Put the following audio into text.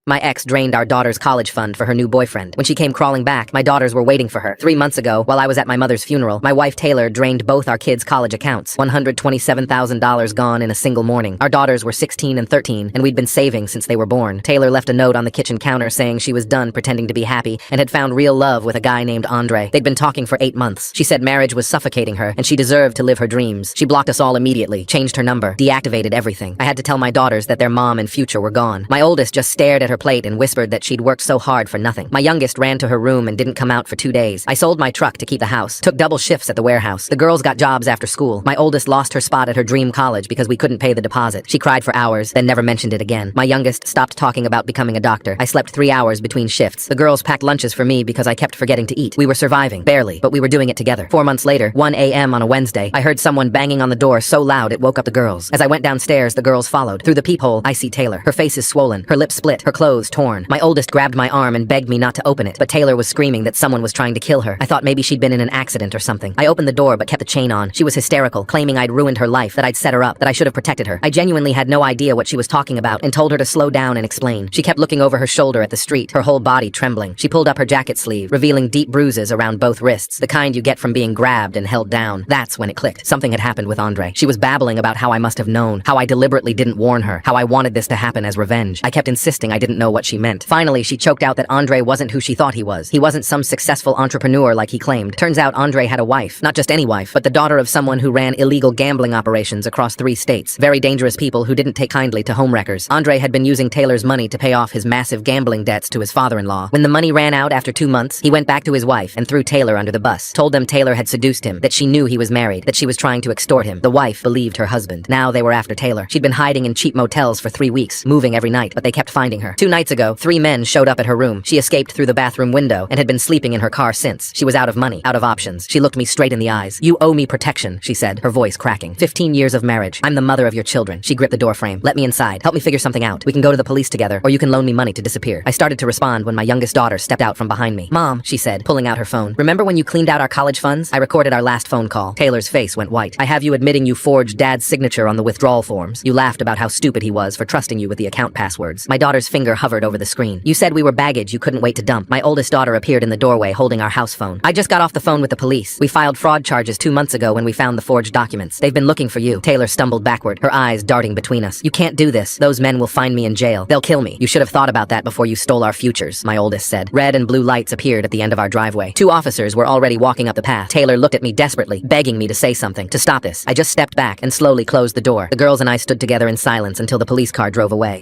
My ex drained our daughter's college fund for her new boyfriend. When she came crawling back, my daughters were waiting for her. 3 months ago, while I was at my mother's funeral, my wife Taylor drained both our kids' college accounts. $127,000 gone in a single morning. Our daughters were 16 and 13, and we'd been saving since they were born. Taylor left a note on the kitchen counter saying she was done pretending to be happy and had found real love with a guy named Andre. They'd been talking for 8 months. She said marriage was suffocating her, and she deserved to live her dreams. She blocked us all immediately, changed her number, deactivated everything. I had to tell my daughters that their mom and future were gone. My oldest just stared at her plate and whispered that she'd worked so hard for nothing. My youngest ran to her room and didn't come out for 2 days. I sold my truck to keep the house, took double shifts at the warehouse. The girls got jobs after school. My oldest lost her spot at her dream college because we couldn't pay the deposit. She cried for hours, then never mentioned it again. My youngest stopped talking about becoming a doctor. I slept 3 hours between shifts. The girls packed lunches for me because I kept forgetting to eat. We were surviving, barely, but we were doing it together. 4 months later, 1 a.m. on a Wednesday, I heard someone banging on the door so loud it woke up the girls. As I went downstairs, the girls followed. Through the peephole, I see Taylor. Her face is swollen, her lips split, her clothes torn. My oldest grabbed my arm and begged me not to open it, but Taylor was screaming that someone was trying to kill her. I thought maybe she'd been in an accident or something. I opened the door but kept the chain on. She was hysterical, claiming I'd ruined her life, that I'd set her up, that I should have protected her. I genuinely had no idea what she was talking about and told her to slow down and explain. She kept looking over her shoulder at the street, her whole body trembling. She pulled up her jacket sleeve, revealing deep bruises around both wrists, the kind you get from being grabbed and held down. That's when it clicked. Something had happened with Andre. She was babbling about how I must have known, how I deliberately didn't warn her, how I wanted this to happen as revenge. I kept insisting I didn't know what she meant. Finally, she choked out that Andre wasn't who she thought he was. He wasn't some successful entrepreneur like he claimed. Turns out Andre had a wife. Not just any wife, but the daughter of someone who ran illegal gambling operations across 3 states. Very dangerous people who didn't take kindly to homewreckers. Andre had been using Taylor's money to pay off his massive gambling debts to his father-in-law. When the money ran out after 2 months, he went back to his wife and threw Taylor under the bus. Told them Taylor had seduced him, that she knew he was married, that she was trying to extort him. The wife believed her husband. Now they were after Taylor. She'd been hiding in cheap motels for 3 weeks, moving every night, but they kept finding her. 2 nights ago, 3 men showed up at her room. She escaped through the bathroom window and had been sleeping in her car since. She was out of money, out of options. She looked me straight in the eyes. "You owe me protection," she said, her voice cracking. 15 years of marriage. I'm the mother of your children. She gripped the doorframe. "Let me inside. Help me figure something out. We can go to the police together, or you can loan me money to disappear." I started to respond when my youngest daughter stepped out from behind me. "Mom," she said, pulling out her phone. "Remember when you cleaned out our college funds? I recorded our last phone call." Taylor's face went white. "I have you admitting you forged Dad's signature on the withdrawal forms. You laughed about how stupid he was for trusting you with the account passwords." My daughter's finger hovered over the screen. "You said we were baggage you couldn't wait to dump." My oldest daughter appeared in the doorway holding our house phone. "I just got off the phone with the police. We filed fraud charges 2 months ago when we found the forged documents. They've been looking for you." Taylor stumbled backward, her eyes darting between us. "You can't do this. Those men will find me in jail. They'll kill me. You should have thought about that before you stole our futures," my oldest said. Red and blue lights appeared at the end of our driveway. 2 officers were already walking up the path. Taylor looked at me desperately, begging me to say something, to stop this. I just stepped back and slowly closed the door. The girls and I stood together in silence until the police car drove away.